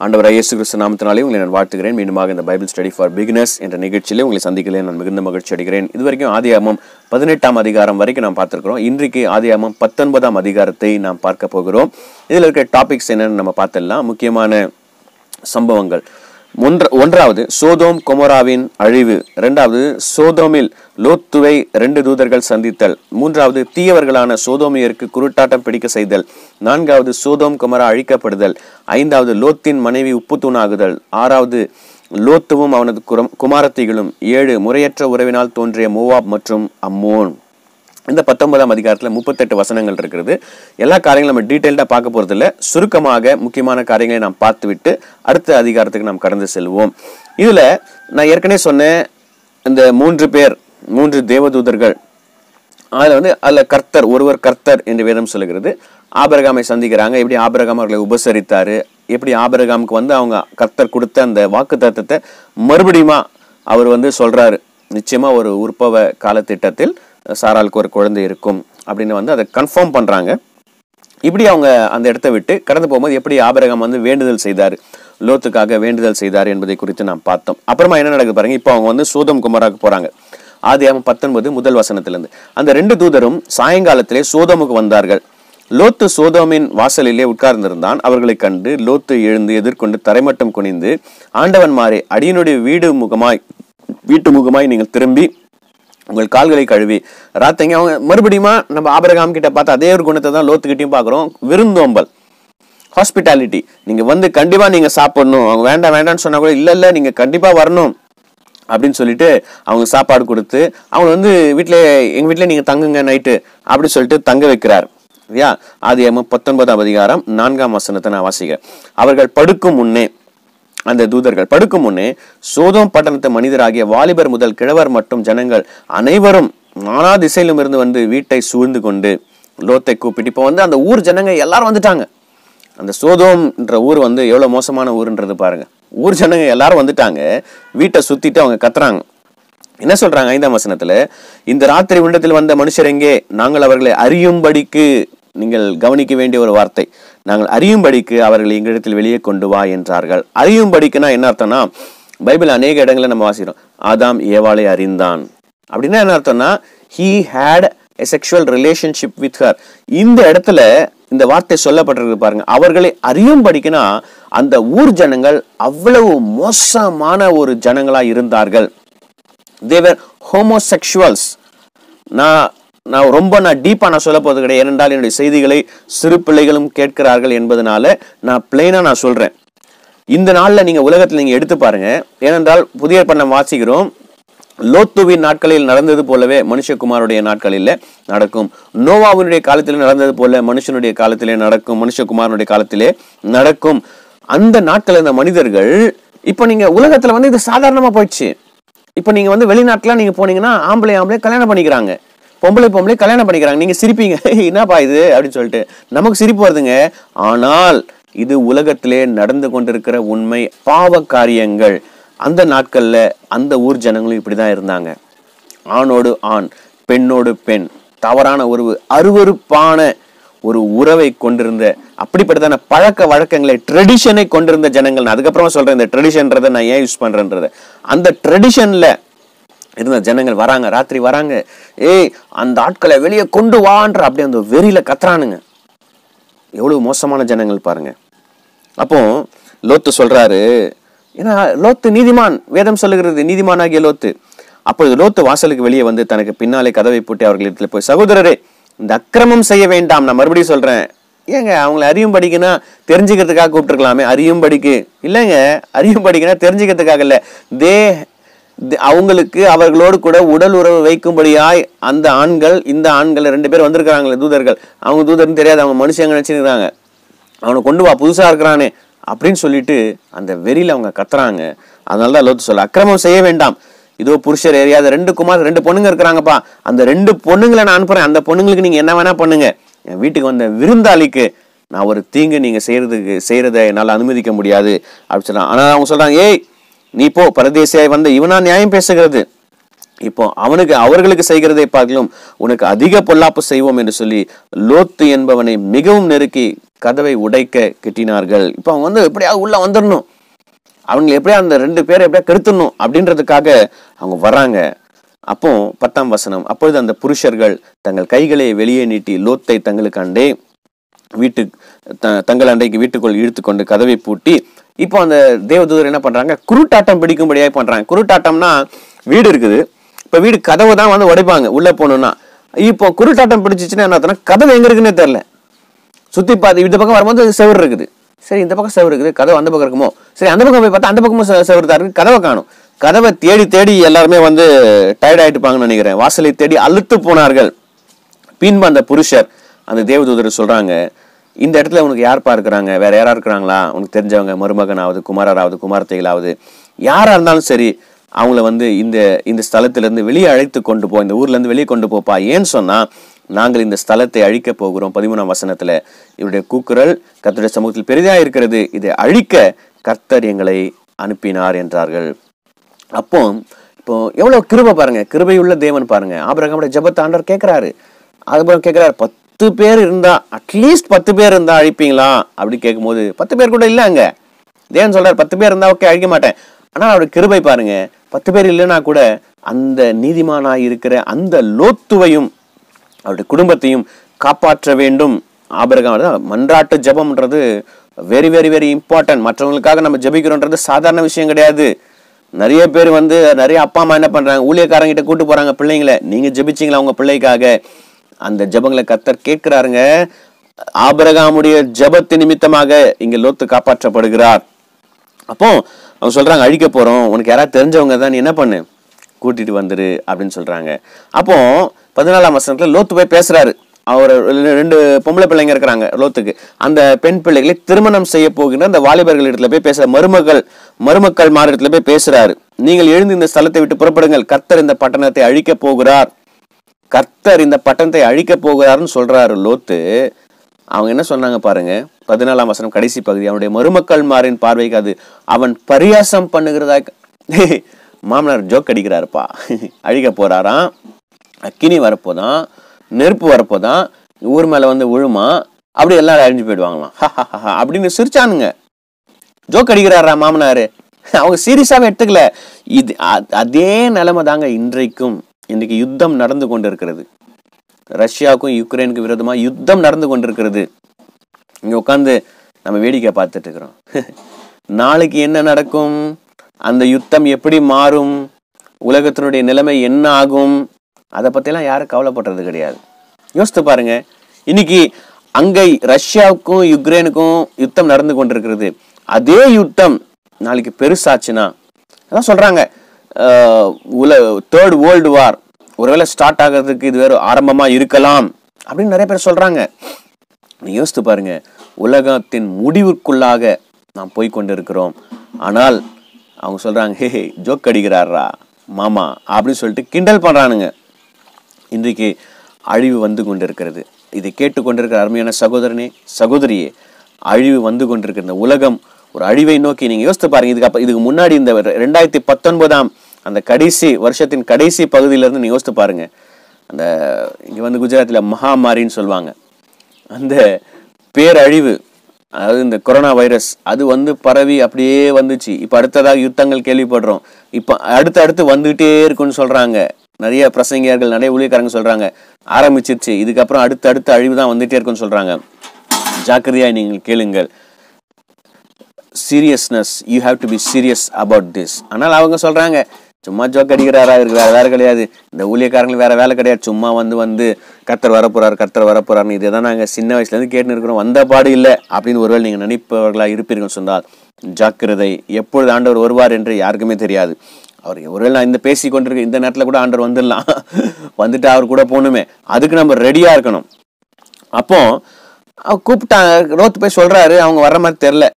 ஆண்டவராகிய இயேசு கிறிஸ்து நாமத்தினாலே உங்களை நான் வாழ்த்துகிறேன். மீண்டுமாக இந்த பைபிள் ஸ்டடி ஃபார் பிகினர்ஸ் என்ற நிகழ்ச்சியிலே உங்களை சந்திக்கலே நான் மிகுந்த மகிழ்ச்சி அடைகிறேன். இதுவரைக்கும் ஆதியாகமம் 18ஆம் அதிகாரம் வரைக்கும் நாம் பார்த்திருக்கிறோம். இன்றைக்கு ஆதியாகமம் 19ஆம் அதிகாரத்தை நாம் பார்க்க போகிறோம். இதில் இருக்கிற டாபிக்ஸ் என்னன்னு நம்ம பார்த்துடலாம். முக்கியமான சம்பவங்கள். ஒன்றாவது சோதோம் கொமோராவின் அழிவு. இரண்டாவது சோதோமில் லோத்துவை 2 தூதர்கள் சந்தித்தல். மூன்றாவது தீயவர்களான சோதோமியருக்கு குருட்டாட்டம் பிடிக்க செய்தல். நான்காவது சோதோம் கொமோரா அழிக்கப்படுதல். ஐந்தாவது லோத்தின் மனைவி உப்பு தூணாகுதல். ஆறாவது லோத்துவும் அவனது குமாரத்திகளும். 7 முறையற்ற உறவினால் தோன்றிய மோவாப் மற்றும் அம்மோன். இந்த 19ஆம் அதிகாரத்துல 38 வசனங்கள் இருக்கிறது. எல்லா காரியங்களும் நம்ம டீட்டெயில்டா பார்க்க போறது இல்லை. சுருக்கமாக முக்கியமான காரியங்களை நாம் பார்த்துவிட்டு அடுத்த அதிகாரத்துக்கு நாம் கடந்து செல்வோம். இதுல நான் ஏற்கனவே சொன்னேன், இந்த 3 தேவதூதர்கள், அதுல கர்த்தர் ஒருவர் கர்த்தர் என்று வேதம் சொல்லுகிறது. ஆபிரகாமை சந்திக்கிறாங்க. எப்படி ஆபிரகாம் அவர்களை உபசரித்தாரு, எப்படி ஆபிரகாமுக்கு அவங்க கர்த்தர் கொடுத்த அந்த வாக்கு தத்தத்தை மறுபடியுமா அவர் சொல்றாரு, நிச்சயமா ஒரு உற்பவ காலத்திட்டத்தில் சாராளுக்கு ஒரு குழந்தை இருக்கும் அப்படின்னு அதை கன்ஃபார்ம் பண்றாங்க. இப்படி அவங்க அந்த இடத்தை விட்டு கடந்து போகும்போது எப்படி ஆபிரகாம் வேண்டுதல் செய்தார், லோத்துக்காக வேண்டுதல் செய்தார் என்பதை குறித்து நாம் பார்த்தோம். அப்புறமா என்ன நடக்குது பாருங்க. இப்போ அவங்க சோதோம் கொமோராவுக்கு போறாங்க. ஆதியாகமம் 19 முதல் வசனத்திலிருந்து. அந்த 2 தூதரும் சாயங்காலத்திலே சோதோமுக்கு வந்தார்கள். லோத்து சோதோமின் வாசலிலே உட்கார்ந்திருந்தான். அவர்களை கண்டு லோத்து எழுந்து எதிர்கொண்டு தரைமட்டம் குனிந்து, ஆண்டவன் மாறே, அடியனுடைய வீட்டு முகமாய் நீங்கள் திரும்பி உங்கள் கால்களை கழுவி ராத்தங்க. அவங்க மறுபடியும் நம்ம ஆபிரகாம் கிட்ட பார்த்து அதே ஒரு குணத்தை தான் லோத்துக்கிட்டையும் பார்க்குறோம். விருந்தோம்பல், ஹாஸ்பிட்டாலிட்டி. நீங்க கண்டிப்பா நீங்க சாப்பிடணும். அவங்க வேண்டாம் வேண்டாம்னு சொன்னா கூட இல்ல நீங்க கண்டிப்பா வரணும் அப்படின்னு சொல்லிட்டு அவங்க சாப்பாடு கொடுத்து அவங்க எங்க வீட்டுல நீங்க தங்குங்க நைட்டு அப்படின்னு சொல்லிட்டு தங்க வைக்கிறார். ஆதியாகமம் 19ஆம் அதிகாரம் 4ஆம் வசனத்தை நான் வாசிக்கிறேன். அவர்கள் படுக்கும் முன்னே, அந்த தூதர்கள் படுக்கும் முன்னே, சோதோம் பட்டணத்து மனிதராகிய வாலிபர் முதல் கிழவர் மட்டும் ஜனங்கள் அனைவரும் நானா திசையிலும் இருந்து வீட்டை சூழ்ந்து கொண்டு லோத்தை கூப்பிட்டு, இப்போ அந்த ஊர் ஜனங்க எல்லாரும் வந்துட்டாங்க. அந்த சோதோம்ன்ற ஊர் எவ்வளவு மோசமான ஊருன்றது பாருங்க. ஊர் ஜனங்க எல்லாரும் வந்துட்டாங்க. வீட்டை சுத்திட்டு அவங்க கத்துறாங்க. என்ன சொல்றாங்க 5ஆம் வசனத்துல, இந்த ராத்திரி உண்டத்தில் வந்த மனுஷர் எங்கே? நாங்கள் அவர்களை அறியும்படிக்கு, நீங்கள் கவனிக்க வேண்டிய ஒரு வார்த்தை, நாங்கள் அறியும்படிக்கு அவர்களை எங்களிடத்தில் வெளியே கொண்டு வா என்றார்கள். அறியும்படிக்குன்னா என்ன அர்த்தம்னா, பைபிள் அநேக இடங்களை நம்ம வாசிக்கிறோம், ஆதாம் ஏவாளை அறிந்தான் அப்படின்னா என்ன அர்த்தம்னா, he had a sexual relationship with her. இந்த இடத்துல இந்த வார்த்தை சொல்லப்பட்டிருக்கு பாருங்க. அவர்களை அறியும்படிக்குன்னா அந்த ஊர் ஜனங்கள் அவ்வளவு மோசமான ஒரு ஜனங்களா இருந்தார்கள். they were homosexuals. நான் ரொம்ப டீப்பா சொல்ல போறது கிடையாது. ஏனென்றால் என்னுடைய செய்திகளை சிறு பிள்ளைகளும் கேட்கிறார்கள் என்பதனால நான் பிளைனா சொல்றேன். இந்த நாள்ல நீங்க உலகத்துல நீங்க எடுத்து பாருங்க. ஏனென்றால் புதிய ஏற்பாட்டை வாசிக்கிறோம், லோத்துவின் நாட்களில் நடந்தது போலவே மனுஷகுமாருடைய நாட்களில் நடக்கும். நோவாவினுடைய காலத்திலே நடந்தது போல மனுஷனுடைய காலத்திலே நடக்கும், மனுஷகுமாரனுடைய காலத்திலே நடக்கும். அந்த நாட்கள் இந்த மனிதர்கள், இப்ப நீங்க உலகத்துல இது சாதாரணமா போயிடுச்சு. இப்ப நீங்க வெளிநாட்டுல நீங்க போனீங்கன்னா ஆம்பளை கல்யாணம் பண்ணிக்கிறாங்க, பொம்பளை கல்யாணம் பண்ணிக்கிறாங்க. நீங்க சிரிப்பீங்க, என்னப்பா இது அப்படின்னு சொல்லிட்டு. நமக்கு சிரிப்பு வருதுங்க. ஆனால் இது உலகத்திலே நடந்து கொண்டிருக்கிற உண்மை, பாவ காரியங்கள். அந்த நாட்கள்ல அந்த ஊர் ஜனங்களும் இப்படிதான் இருந்தாங்க. ஆணோடு ஆண், பெண்ணோடு பெண், தவறான உறவு, அருவருப்பான ஒரு உறவை கொண்டிருந்த, அப்படிப்பட்டதான பழக்க வழக்கங்களை, ட்ரெடிஷனை கொண்டிருந்த ஜனங்கள். அதுக்கப்புறமா சொல்றேன் இந்த ட்ரெடிஷன்றதை நான் ஏன் யூஸ் பண்றேன்றத. அந்த ட்ரெடிஷன்ல இருந்த ஜனங்கள் வராங்க, ராத்திரி வராங்க. அந்த ஆட்களை வெளியே கொண்டு வான்ற அப்படி அந்த வெறியில கத்துறானுங்க. எவ்வளவு மோசமான ஜனங்கள் பாருங்க. அப்போ லோத்து சொல்றாரு, ஏன்னா லோத்து நீதிமான், வேதம் சொல்லுகிறது நீதிமானாகிய லோத்து. அப்பொழுது லோத்து வாசலுக்கு வெளியே தனக்கு பின்னாலே கதவை பூட்டி அவர்களிடத்துல போய், சகோதரரே, இந்த அக்கிரமம் செய்ய வேண்டாம். நான் மறுபடியும் சொல்றேன், ஏங்க அவங்களை அறியும்படிக்குன்னா தெரிஞ்சுக்கிறதுக்காக கூப்பிட்டுருக்கலாமே. அறியும்படிக்கு இல்லைங்க, அறியும்படிக்குன்னா தெரிஞ்சுக்கிறதுக்காக இல்ல. அவங்களுக்கு அவர்களோடு கூட உடல் உறவு வைக்கும்படியாய் அந்த ஆண்கள், இந்த ஆண்கள் 2 பேர் வந்திருக்கிறாங்களே தூதர்கள். அவங்க தூதர்னு தெரியாது, அவங்க மனுஷங்க நினைச்சுக்கிறாங்க. அவனை கொண்டு வா, புதுசா இருக்கிறானே அப்படின்னு சொல்லிட்டு அந்த வெறியில அவங்க கத்துறாங்க. அதனாலதான் லோத்து சொல்ல, அக்கிரமம் செய்ய வேண்டாம். இதோ புருஷர் எரியாத 2 பொண்ணுங்க இருக்கிறாங்கப்பா. அந்த 2 பொண்ணுங்களை நான் அனுப்புறேன். அந்த பொண்ணுங்களுக்கு நீங்க என்ன வேணா பண்ணுங்க. என் வீட்டுக்கு வந்த விருந்தாளிக்கு நான் ஒரு தீங்கு நீங்க செய்யறதை என்னால அனுமதிக்க முடியாது அப்படின்னு சொல்றான். ஆனா அவங்க சொல்றாங்க, நீ போ, பரதேசியாய் வந்த இவனா நியாயம் பேசுகிறது. இப்போ அவர்களுக்கு செய்கிறதை பார்க்கலும் உனக்கு அதிக பொல்லாப்பு செய்வோம் என்று சொல்லி லோத்து என்பவனை மிகவும் நெருக்கி கதவை உடைக்க கெட்டினார்கள். இப்போ அவங்க வந்து எப்படியாவது உள்ள வந்துடணும், அவங்க எப்படியா அந்த 2 பேரை எப்படியா கெடுத்துடணும் அப்படின்றதுக்காக அவங்க வர்றாங்க. அப்போ 10ஆம் வசனம், அப்பொழுது அந்த புருஷர்கள் தங்கள் கைகளை வெளியே நீட்டி லோத்தை தங்களுக்காண்டே தங்கள் அண்டைக்கு வீட்டுக்குள் இழுத்து கொண்டு கதவை பூட்டி, இப்போ அந்த தேவதூதர் என்ன பண்றாங்க, குருட்டாட்டம் பிடிக்கும்படியாக பண்றாங்க. குருட்டாட்டம்னா வீடு இருக்குது, இப்ப வீடு கதவை தான் வந்து உடைப்பாங்க உள்ள போகணும்னா. இப்போ குருட்டாட்டம் பிடிச்சிச்சுன்னா என்ன, கதவு எங்க இருக்குன்னே தெரியல. சுத்தி பார்த்து இந்த பக்கம் வரும்போது செவர் இருக்குது, சரி இந்த பக்கம் செவர் இருக்குது, கதவு அந்த பக்கம் இருக்குமோ, சரி அந்த பக்கம் போய் பார்த்தா அந்த பக்கமும் செவர் தான் இருக்கு, கதவை காணும். கதவை தேடி தேடி எல்லாருமே வந்து டயர்ட் ஆயிட்டுப்பாங்கன்னு நினைக்கிறேன். வாசலை தேடி அழுத்து போனார்கள். பின்பு அந்த புருஷர் அந்த தேவதூதர் சொல்றாங்க, இந்த இடத்துல உனக்கு யார்ப்பா இருக்கிறாங்க, வேற யாரா இருக்கிறாங்களா, உனக்கு தெரிஞ்சவங்க, மருமகனாவது குமாரராவது குமாரத்தைகளாவது யாரா இருந்தாலும் சரி, அவங்கள வந்து இந்த ஸ்தலத்துல இருந்து வெளியே அழைத்து கொண்டு போ, இந்த ஊர்ல இருந்து வெளியே கொண்டு போப்பா. ஏன்னு சொன்னா நாங்கள் இந்த ஸ்தலத்தை அழிக்க போகிறோம். 13ஆம் வசனத்துல இவருடைய கூக்குரல் கர்த்தருடைய சமூகத்தில் பெரிதா இருக்கிறது, இதை அழிக்க கர்த்தர் எங்களை அனுப்பினார் என்றார்கள். அப்போ இப்போ எவ்வளவு கிருபை பாருங்க, கிருபையுள்ள தேவன் பாருங்க. ஆபிரகாமுடைய ஜெபத்தை ஆண்டவர் கேட்கிறாரு. அதுக்கப்புறம் கேட்கிறாரு, 10 பேர் இருந்தா, அட்லீஸ்ட் 10 பேர் இருந்தா அழிப்பீங்களா அப்படி கேட்கும் போது 10 பேர் கூட இல்ல. அங்க தேவன் சொல்றாரு 10 பேர் இருந்தா ஓகே அழிக்க மாட்டேன். ஆனா அவருடைய கிருபை பாருங்க, 10 பேர் இல்லைன்னா கூட அந்த நீதிமானாய் இருக்கிற அந்த லோத்துவையும் அவருடைய குடும்பத்தையும் காப்பாற்ற வேண்டும். ஆபிரகாம் மன்றாட்டு ஜெபம்ன்றது வெரி வெரி வெரி இம்பார்ட்டன்ட். மற்றவங்களுக்காக நம்ம ஜெபிக்கிறோன்றது சாதாரண விஷயம் கிடையாது. நிறைய பேர் வந்து நிறைய அப்பா அம்மா என்ன பண்றாங்க, ஊழியக்காரங்கிட்ட கூட்டு போறாங்க பிள்ளைங்களை, நீங்க ஜெபிச்சீங்களா உங்க பிள்ளைக்காக? அந்த ஜெபங்களை கர்த்தர் கேட்கிறாருங்க. ஆபிரகாமுடைய ஜெபத்து நிமித்தமாக இங்க லோத்து காப்பாற்றப்படுகிறார். அப்போ அவங்க சொல்றாங்க, அழிக்க போறோம், உனக்கு யாராவது தெரிஞ்சவங்க தான், நீ என்ன பண்ணு, கூட்டிட்டு வந்துரு அப்படின்னு சொல்றாங்க. அப்போ 14ஆம் வசனத்துல லோத்து போய் பேசுறாரு. அவர் 2 பொம்பளை பிள்ளைங்க இருக்கிறாங்க லோத்துக்கு. அந்த பெண் பிள்ளைகளை திருமணம் செய்ய போகிற அந்த வாலிபர்கள் இடத்துல போய் பேசுற, மருமக்கள் மாறிடத்துல போய் பேசுறாரு. நீங்கள் எழுந்து இந்த ஸ்தலத்தை விட்டு புறப்படுங்கள், கர்த்தர் இந்த பட்டணத்தை அழிக்க போகிறார், கர்த்தர் இந்த பட்டணத்தை அழிக்க போகிறாருன்னு சொல்றாரு லோத்து. அவங்க என்ன சொன்னாங்க பாருங்க, 14ஆம் வசனம் கடைசி பகுதி, அவனுடைய மருமக்கள் மாரின் பார்வைக்கு அது அவன் பரியாசம் பண்ணுகிறதா. மாமனார் ஜோக் அடிக்கிறாருப்பா, அழிக்க போறாராம், அக்கினி வரப்போதான், நெருப்பு வரப்போதான், ஊர் மேல வந்து விழுமா, அப்படி எல்லாரும் அழிஞ்சு போயிடுவாங்களாம் அப்படின்னு சிரிச்சானுங்க. ஜோக் அடிக்கிறாரா மாமனாரு. அவங்க சீரியஸாவே எடுத்துக்கல. இது அதே நிலைமை தாங்க இன்றைக்கு யுத்தம் நடந்து கொண்டு இருக்கிறது. ரஷ்யாவுக்கும் யுக்ரைனுக்கும் விரோதமா யுத்தம் நடந்து கொண்டிருக்கிறது. இங்க உட்காந்து நம்ம வேடிக்கை பார்த்துட்டு இருக்கிறோம். நாளைக்கு என்ன நடக்கும், அந்த யுத்தம் எப்படி மாறும், உலகத்தினுடைய நிலைமை என்ன ஆகும், அதை பத்திலாம் யாரும் கவலைப்படுறது கிடையாது. யோசித்து பாருங்க, இன்னைக்கு அங்க ரஷ்யாவுக்கும் யுக்ரைனுக்கும் யுத்தம் நடந்து கொண்டிருக்கிறது. அதே யுத்தம் நாளைக்கு பெருசாச்சுன்னா, அதான் சொல்றாங்க தேர்ட் வேர்ல்டு வார் ஒருவேளை ஸ்டார்ட் ஆகிறதுக்கு இது வேற ஆரம்பமா இருக்கலாம் அப்படின்னு நிறைய பேர் சொல்றாங்க. யோசித்து பாருங்க, உலகத்தின் முடிவுக்குள்ளாக நாம் போய்கொண்டிருக்கிறோம். ஆனால் அவங்க சொல்றாங்க, ஹே ஜோக் அடிக்கிறாரா மாமா அப்படின்னு சொல்லிட்டு கிண்டல் பண்றானுங்க. இன்றைக்கு அழிவு வந்து கொண்டிருக்கிறது. இதை கேட்டுக்கொண்டிருக்கிற அருமையான சகோதரனே சகோதரியே, அழிவு வந்து கொண்டிருக்கிற இந்த உலகம் ஒரு அழிவை நோக்கி நீங்க யோசித்து பாருங்க. இதுக்கு முன்னாடி இந்த 2019 அந்த வருஷத்தின் கடைசி பகுதியில இருந்து நீங்க யோசித்து பாருங்க. அந்த இங்க வந்து குஜராத்ல மகாமாரின்னு சொல்லுவாங்க, அந்த பேரழிவு, அதாவது இந்த கொரோனா வைரஸ், அது வந்து பரவி அப்படியே வந்துச்சு. இப்ப அடுத்ததாக யுத்தங்கள் கேள்விப்படுறோம். இப்ப அடுத்து வந்துகிட்டே இருக்குன்னு சொல்றாங்க. நிறைய பிரசங்கியர்கள், நிறைய ஊழியக்காரங்க சொல்றாங்க ஆரம்பிச்சிருச்சு, இதுக்கப்புறம் அடுத்த அழிவு தான் வந்துட்டே இருக்குன்னு சொல்றாங்க. ஜாக்கிரதையா நீங்கள் கேளுங்கள். Seriousness, you have to be serious about this. ஆனால் அவங்க சொல்றாங்க, சும்மா ஜோக் அடிக்கிறாரா, இருக்கு வேற வேலை கிடையாது, இந்த ஊழியக்காரங்களுக்கு வேற வேலை கிடையாது, சும்மா வந்து கர்த்தர் வரப்போறாருன்னு இதைதான் நாங்க சின்ன வயசுல இருந்து கேட்டு இருக்கிறோம், வந்த பாடு இல்லை அப்படின்னு ஒருவேளை நீங்க நினைப்பவர்களா இருப்பீர்கள் சொன்னால் ஜாக்கிரதை. எப்பொழுது ஆண்டவர் வருவார் என்று யாருக்குமே தெரியாது. அவர் ஒருவேளை நான் இந்த பேசி கொண்டிருக்க இந்த நேரத்துல கூட ஆண்டவர் வந்துடலாம், வந்துட்டு அவர் கூட போகணுமே, அதுக்கு நம்ம ரெடியா இருக்கணும். அப்போ கூப்பிட்டாங்க, ரோத்து போய் சொல்றாரு, அவங்க வர்ற மாதிரி தெரியல.